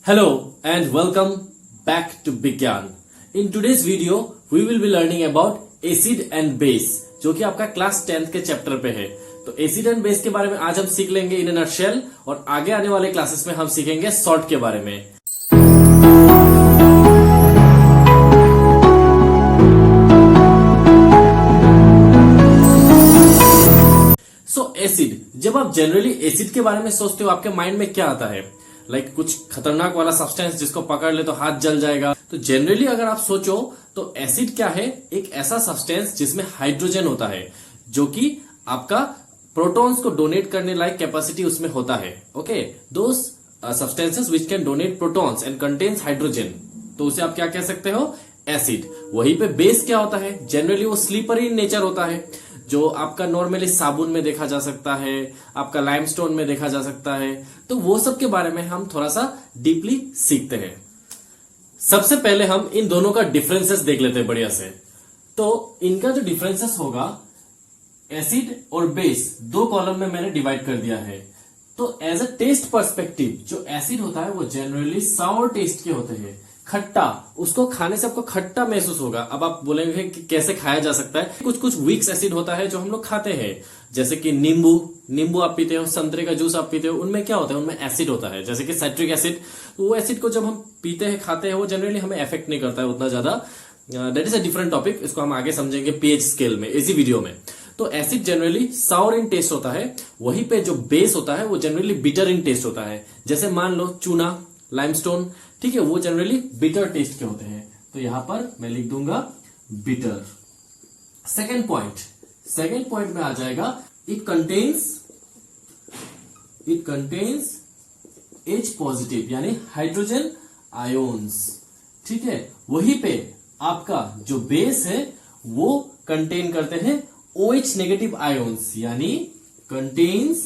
Hello and welcome back to Bigyan. In today's video, we will be learning about acid and base, जो कि आपका class 10th के chapter पे है। तो एसिड एंड बेस के बारे में आज हम सीख लेंगे इन अ नटशेल, और आगे आने वाले क्लासेस में हम सीखेंगे सॉल्ट के बारे में। एसिड, जब आप जनरली एसिड के बारे में सोचते हो आपके माइंड में क्या आता है? कुछ खतरनाक वाला सब्सटेंस जिसको पकड़ ले तो हाथ जल जाएगा। तो जनरली अगर आप सोचो तो एसिड क्या है? एक ऐसा सब्सटेंस जिसमें हाइड्रोजन होता है, जो कि आपका प्रोटॉन्स को डोनेट करने लायक कैपेसिटी उसमें होता है। Okay, those substances which can donate protons and contains hydrogen, तो उसे आप क्या कह सकते हो? एसिड। वहीं पे बेस क्या होता है? जनरली वो स्लीपरी इन नेचर होता है, जो आपका नॉर्मली साबुन में देखा जा सकता है, आपका लाइमस्टोन में देखा जा सकता है। तो वो सब के बारे में हम थोड़ा सा डीपली सीखते हैं। सबसे पहले हम इन दोनों का डिफरेंसेस देख लेते हैं बढ़िया से। तो इनका जो डिफरेंसेस होगा, एसिड और बेस दो कॉलम में मैंने डिवाइड कर दिया है। तो एज अ टेस्ट पर्सपेक्टिव, जो एसिड होता है वो जनरली साउर टेस्ट के होते हैं, खट्टा। उसको खाने से आपको खट्टा महसूस होगा। अब आप बोलेंगे कि कैसे खाया जा सकता है? कुछ कुछ वीक्स एसिड होता है जो हम लोग खाते हैं, जैसे कि नींबू आप पीते हो, संतरे का जूस आप पीते हो, उनमें क्या होता है? उनमें एसिड होता है, जैसे कि साइट्रिक एसिड। तो वो एसिड को जब हम पीते हैं, खाते हैं, वो जनरली हमें अफेक्ट नहीं करता है उतना ज्यादा। That is a different topic, इसको हम आगे समझेंगे पीएच स्केल में, इसी वीडियो में। तो एसिड जनरली साउर इन टेस्ट होता है, वहीं पे जो बेस होता है वो जनरली बिटर इन टेस्ट होता है। जैसे मान लो चूना, लाइमस्टोन, ठीक है, वो जनरली बिटर टेस्ट के होते हैं। तो यहां पर मैं लिख दूंगा बिटर। सेकेंड पॉइंट में आ जाएगा, इट कंटेन्स H पॉजिटिव यानी हाइड्रोजन आयोन्स। ठीक है, वहीं पे आपका जो बेस है वो कंटेन करते हैं OH नेगेटिव आयोन्स, यानी कंटेन्स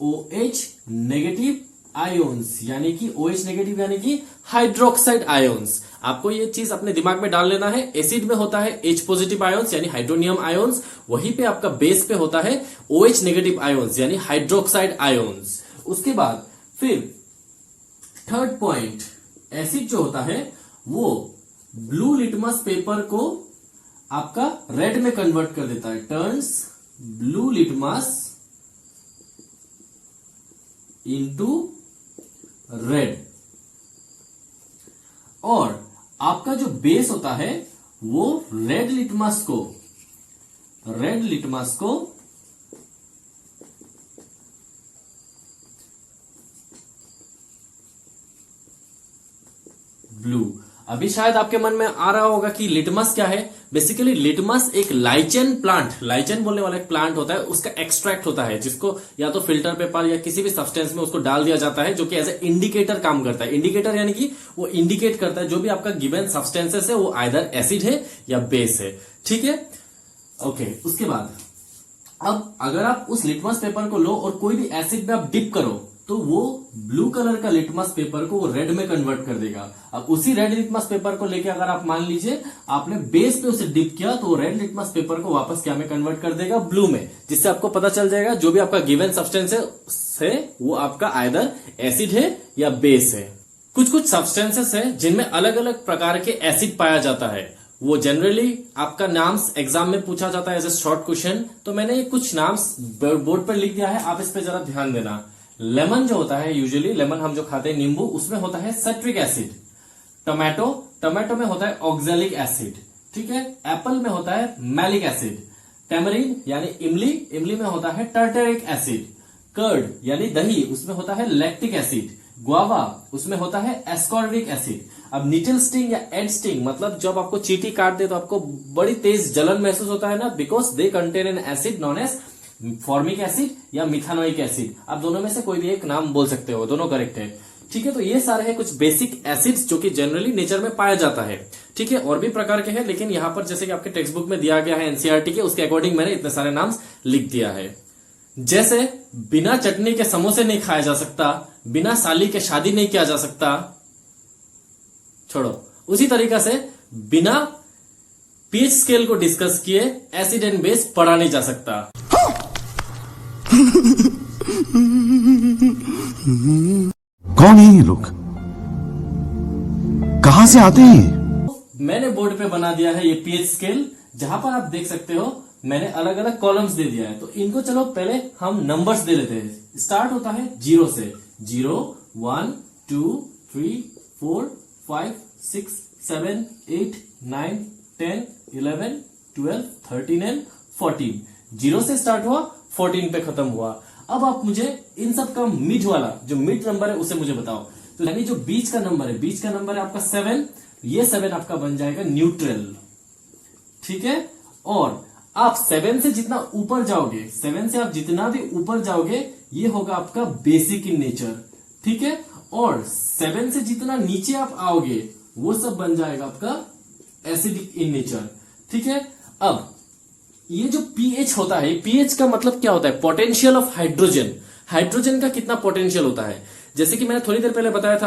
OH नेगेटिव आयोन्स, यानी कि OH नेगेटिव यानी कि हाइड्रोक्साइड आयोन्स। आपको ये चीज अपने दिमाग में डाल लेना है। एसिड में होता है H पॉजिटिव आयोन्स यानी हाइड्रोनियम आयोन्स, वहीं पे आपका बेस पे होता है OH नेगेटिव आयोन्स यानी हाइड्रोक्साइड आयोन्स। उसके बाद फिर थर्ड पॉइंट, एसिड जो होता है वो ब्लू लिटमस पेपर को आपका रेड में कन्वर्ट कर देता है, turns blue litmus into red. और आपका जो बेस होता है वो रेड लिटमस को ब्लू। अभी शायद आपके मन में आ रहा होगा कि लिटमस क्या है। बेसिकली लिटमस एक लाइचेन बोलने वाला एक प्लांट होता है, उसका एक्सट्रैक्ट होता है, जिसको या तो फिल्टर पेपर या किसी भी सब्सटेंस में उसको डाल दिया जाता है, जो कि एज ए इंडिकेटर काम करता है। इंडिकेटर यानी कि वो इंडिकेट करता है जो भी आपका गिवन सब्सटेंसेस है वो आइदर एसिड है या बेस है। ठीक है, ओके। उसके बाद अब अगर आप उस लिटमस पेपर को लो और कोई भी एसिड में आप डिप करो, तो वो ब्लू कलर का लिटमस पेपर को वो रेड में कन्वर्ट कर देगा। अब उसी रेड लिटमस पेपर को लेके अगर आप मान लीजिए आपने बेस पे उसे डिप किया, तो वो रेड लिटमस पेपर को वापस क्या में कन्वर्ट कर देगा? ब्लू में, जिससे आपको पता चल जाएगा जो भी आपका गिवन सब्सटेंस है वो आपका आइदर एसिड है या बेस है। कुछ कुछ सब्सटेंसेस है जिनमें अलग अलग प्रकार के एसिड पाया जाता है। वो जनरली आपका नाम्स एग्जाम में पूछा जाता है एज ए शॉर्ट क्वेश्चन। तो मैंने ये कुछ नाम्स बोर्ड पर लिख दिया है, आप इस पे जरा ध्यान देना। लेमन जो होता है, यूजुअली लेमन हम जो खाते हैं नींबू, उसमें होता है सिट्रिक एसिड। टोमेटो में होता है ऑक्सैलिक एसिड। ठीक है, एप्पल में होता है मैलिक एसिड। टेमरिन यानी इमली में होता है टार्टरिक एसिड। कर्ड यानी दही, उसमें होता है लैक्टिक एसिड। गुआवा, उसमें होता है एस्कॉर्बिक एसिड। अब निटल स्टिंग या एड स्टिंग, मतलब जब आपको चींटी काट दे तो आपको बड़ी तेज जलन महसूस होता है ना, because they contain an acid known as formic acid या मिथानोइक एसिड। आप दोनों में से कोई भी एक नाम बोल सकते हो, दोनों करेक्ट है। ठीक है, तो ये सारे हैं कुछ बेसिक एसिड्स जो कि जनरली नेचर में पाया जाता है। ठीक है, और भी प्रकार के हैं, लेकिन यहां पर जैसे कि आपके टेक्स्ट बुक में दिया गया है एनसीईआरटी के, उसके अकॉर्डिंग मैंने इतने सारे नाम लिख दिया है। जैसे बिना चटनी के समोसे नहीं खाया जा सकता, बिना साली के शादी नहीं किया जा सकता, छोड़ो। उसी तरीका से बिना पीएच स्केल को डिस्कस किए एसिड एंड बेस पढ़ा नहीं जा सकता। कौन है ये लोग? कहां से आते हैं? मैंने बोर्ड पे बना दिया है ये पीएच स्केल, जहां पर आप देख सकते हो मैंने अलग अलग कॉलम्स दे दिया है। तो इनको चलो पहले हम नंबर्स दे लेते हैं। स्टार्ट होता है 0 से। 0 1 2 3 4 5 6 7 8 9 10 11 12 13 एंड 14। 0 से स्टार्ट हुआ, 14 पे खत्म हुआ। अब आप मुझे इन सब का मिड वाला जो मिड नंबर है उसे मुझे बताओ। तो यानी जो बीच का नंबर है, बीच का नंबर है आपका 7। ये 7 आपका बन जाएगा न्यूट्रल, ठीक है। और आप 7 से जितना ऊपर जाओगे, 7 से आप जितना भी ऊपर जाओगे, ये होगा आपका बेसिक इन नेचर, ठीक है। और 7 से जितना नीचे आप आओगे वो सब बन जाएगा आपका एसिडिक इन नेचर, ठीक है। अब ये जो पीएच होता है, पीएच का मतलब क्या होता है? Potential of hydrogen. हाइड्रोजन का कितना पोटेंशियल होता है? जैसे कि मैंने थोड़ी देर पहले बताया था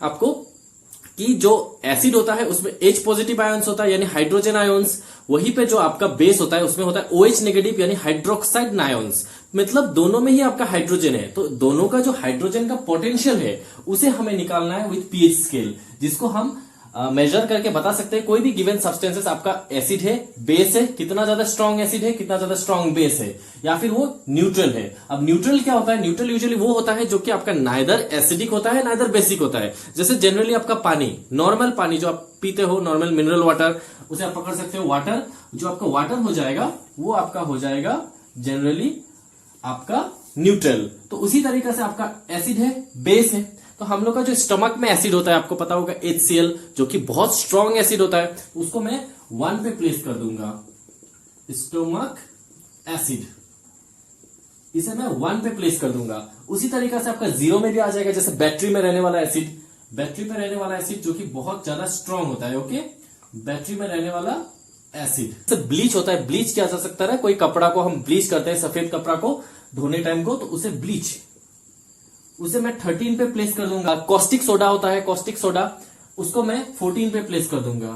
आपको कि जो एसिड होता है उसमें H पॉजिटिव आयंस होता है यानी हाइड्रोजन आयंस। वहीं पे जो आपका बेस होता है उसमें होता है OH नेगेटिव यानी हाइड्रोक्साइड आयंस। मतलब दोनों में ही आपका हाइड्रोजन है। तो दोनों का जो हाइड्रोजन का पोटेंशियल है उसे हमें निकालना है विथ पीएच स्केल, जिसको हम मेजर करके बता सकते हैं। कोई भी गिवन सब्सटेंसेस आपका एसिड है, बेस है, कितना ज्यादा स्ट्रॉन्ग एसिड है, कितना ज्यादा स्ट्रॉन्ग बेस है, या फिर वो न्यूट्रल है। अब न्यूट्रल क्या होता है? न्यूट्रल यूजुअली वो होता है जो कि आपका नाइदर एसिडिक होता है नाइदर बेसिक होता है। जैसे जनरली आपका पानी, नॉर्मल पानी जो आप पीते हो, नॉर्मल मिनरल वाटर, उसे आप पकड़ सकते हो वाटर। जो आपका वाटर हो जाएगा वो आपका हो जाएगा जनरली आपका न्यूट्रल। तो उसी तरीके से आपका एसिड है, बेस है। तो हम लोग का जो स्टमक में एसिड होता है, आपको पता होगा HCl, जो कि बहुत स्ट्रॉन्ग एसिड होता है, उसको मैं 1 पे प्लेस कर दूंगा, स्टमक एसिड। इसे मैं 1 पे प्लेस कर दूंगा। उसी तरीके से आपका 0 में भी आ जाएगा, जैसे बैटरी में रहने वाला एसिड, बैटरी में रहने वाला एसिड जो कि बहुत ज्यादा स्ट्रॉन्ग होता है। ओके, बैटरी में रहने वाला एसिड। जैसे ब्लीच होता है, ब्लीच क्या जा सकता है? कोई कपड़ा को हम ब्लीच करते हैं, सफेद कपड़ा को धोने टाइम को, तो उसे ब्लीच, उसे मैं 13 पे प्लेस कर दूंगा। कॉस्टिक सोडा होता है, कॉस्टिक सोडा, उसको मैं 14 पे प्लेस कर दूंगा।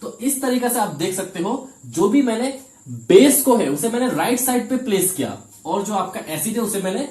तो इस तरीके से आप देख सकते हो, जो भी मैंने बेस को है उसे मैंने राइट साइड पे प्लेस किया, और जो आपका एसिड है उसे मैंने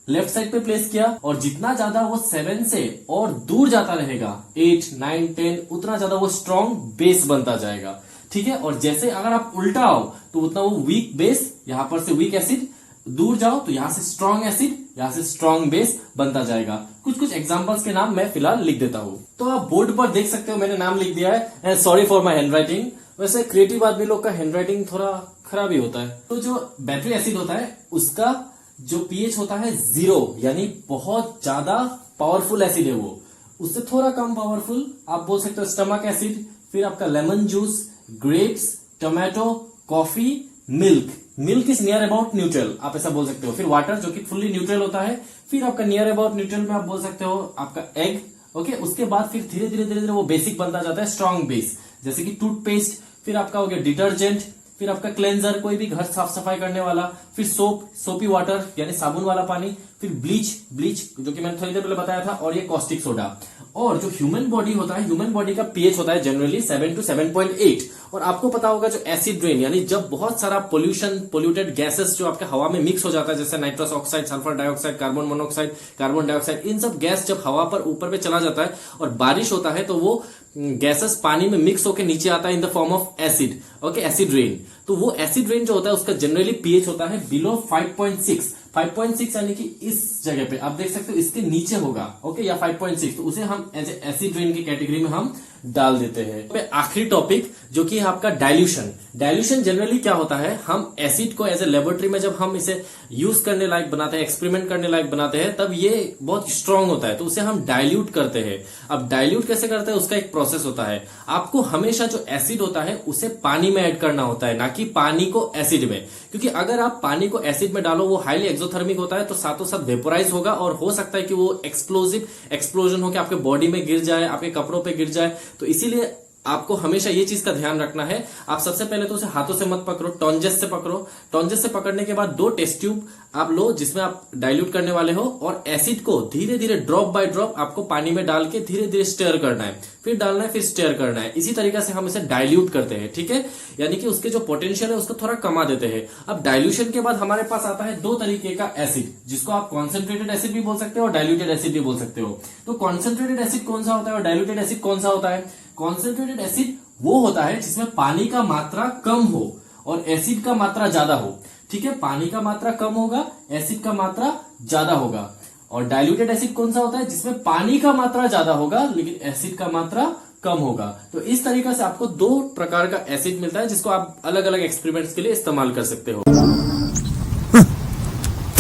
लेफ्ट साइड पे प्लेस किया। और जितना ज्यादा वो 7 से और दूर जाता रहेगा, 8 9 10, उतना ज्यादा वो स्ट्रॉन्ग बेस बनता जाएगा, ठीक है। और जैसे अगर आप उल्टा आओ तो उतना वो वीक बेस, यहां पर से वीक एसिड, दूर जाओ तो यहां से स्ट्रॉन्ग एसिड, यहां से स्ट्रॉन्ग बेस बनता जाएगा। कुछ कुछ एग्जांपल्स के नाम मैं फिलहाल लिख देता हूं। तो आप बोर्ड पर देख सकते हो मैंने नाम लिख दिया है। Sorry for my handwriting. वैसे क्रिएटिव आदमी लोग का हैंडराइटिंग थोड़ा खराब ही होता है। तो जो बैटरी एसिड होता है उसका जो पीएच होता है 0, यानी बहुत ज्यादा पावरफुल एसिड है वो। उससे थोड़ा कम पावरफुल आप बोल सकते हो स्टमक एसिड, फिर आपका lemon juice, grapes, tomato, coffee, milk. Milk is near about neutral, आप ऐसा बोल सकते हो। फिर वाटर जो कि फुल्ली न्यूट्रल होता है। फिर आपका नियर अबाउट न्यूट्रल में आप बोल सकते हो आपका एग। ओके, उसके बाद फिर धीरे धीरे धीरे धीरे वो बेसिक बनता जाता है, स्ट्रॉन्ग बेस, जैसे कि टूथपेस्ट। फिर आपका हो गया डिटर्जेंट, फिर आपका क्लेंजर, कोई भी घर साफ सफाई करने वाला, फिर सोप, सोपी वाटर यानी साबुन वाला पानी, फिर ब्लीच, ब्लीच जो कि मैंने थोड़ी देर पहले बताया था, और ये कॉस्टिक सोडा। और जो ह्यूमन बॉडी होता है, ह्यूमन बॉडी का पीएच होता है जनरली 7 to 7.8। और आपको पता होगा जो एसिड रेन, यानी जब बहुत सारा पोल्यूशन, पोल्यूटेड गैसेस जो आपके हवा में मिक्स हो जाता है, जैसे nitrous oxide, sulphur dioxide, carbon monoxide, carbon dioxide, इन सब गैस जब हवा पर ऊपर पे चला जाता है और बारिश होता है, तो वो गैसेस पानी में मिक्स होकर नीचे आता है in the form of acid. Okay, acid rain. तो वो एसिड रेन जो होता है उसका जनरली पीएच होता है बिलो 5.6। 5.6 यानी कि इस जगह पे आप देख सकते हो इसके नीचे होगा, ओके, या 5.6, तो उसे हम एज एसिड रेन की कैटेगरी में हम डाल देते हैं। आखिरी टॉपिक जो कि आपका डाइल्यूशन। डाइल्यूशन जनरली क्या होता है, हम एसिड को एज ए लेबोरेटरी में जब हम इसे यूज करने लायक बनाते हैं, एक्सपेरिमेंट करने लायक बनाते हैं, तब ये बहुत स्ट्रांग होता है, तो उसे हम डाइल्यूट करते हैं। अब डाइल्यूट कैसे करते हैं, उसका एक प्रोसेस होता है। आपको हमेशा जो एसिड होता है उसे पानी में ऐड करना होता है, ना कि पानी को एसिड में। क्योंकि अगर आप पानी को एसिड में डालो, वो हाईली एक्सोथर्मिक होता है, तो साथों साथ वेपोराइज होगा, और हो सकता है कि वो एक्सप्लोजन होकर आपके बॉडी में गिर जाए, आपके कपड़ों पे गिर जाए। तो इसीलिए आपको हमेशा ये चीज का ध्यान रखना है। आप सबसे पहले तो उसे हाथों से मत पकड़ो, टॉन्जेस से पकड़ो। टॉन्जेस से पकड़ने के बाद 2 टेस्ट ट्यूब आप लो जिसमें आप डाइल्यूट करने वाले हो, और एसिड को धीरे धीरे ड्रॉप बाय ड्रॉप आपको पानी में डाल के धीरे धीरे स्टेयर करना है, फिर डालना है, फिर स्टेयर करना है। इसी तरीके से हम इसे डाइल्यूट करते हैं, ठीक है, यानी कि उसके जो पोटेंशियल है उसको थोड़ा कमा देते हैं। अब डाइल्यूशन के बाद हमारे पास आता है दो तरीके का एसिड, जिसको आप कॉन्सेंट्रेटेड एसिड भी बोल सकते हो और डाइल्यूटेड एसिड भी बोल सकते हो। तो कॉन्सेंट्रेटेड एसिड कौन सा होता है और डाइल्यूटेड एसिड कौन सा होता है? कॉन्सेंट्रेटेड एसिड वो होता है जिसमें पानी का मात्रा कम हो और एसिड का मात्रा ज्यादा हो, ठीक है, पानी का मात्रा कम होगा, एसिड का मात्रा ज्यादा होगा। और डाइल्यूटेड एसिड कौन सा होता है? जिसमें पानी का मात्रा ज्यादा होगा लेकिन एसिड का मात्रा कम होगा। तो इस तरीके से आपको दो प्रकार का एसिड मिलता है जिसको आप अलग अलग एक्सपेरिमेंट्स के लिए इस्तेमाल कर सकते हो।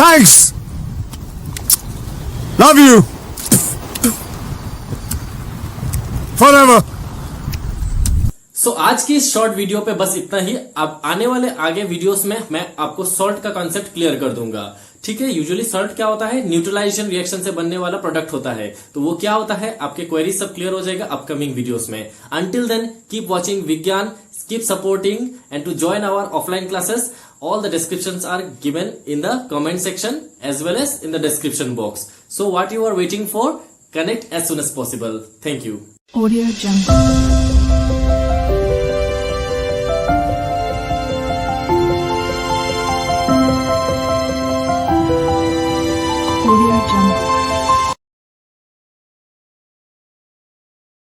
Thanks, love you forever. So आज की इस शॉर्ट वीडियो पे बस इतना ही। अब आने वाले आगे वीडियोस में मैं आपको सॉल्ट का कॉन्सेप्ट क्लियर कर दूंगा, ठीक है। यूजुअली सॉल्ट क्या होता है? न्यूट्रलाइजेशन रिएक्शन से बनने वाला प्रोडक्ट होता है। तो वो क्या होता है, आपके क्वेरीज सब क्लियर हो जाएगा अपकमिंग वीडियोस में। Until then keep watching Vigyan, keep supporting, and to join our offline classes all the descriptions are given in the comment section as well as in the description box. So what you are waiting for? Connect as soon as possible. Thank you. Audio Jungle. Audio Jungle.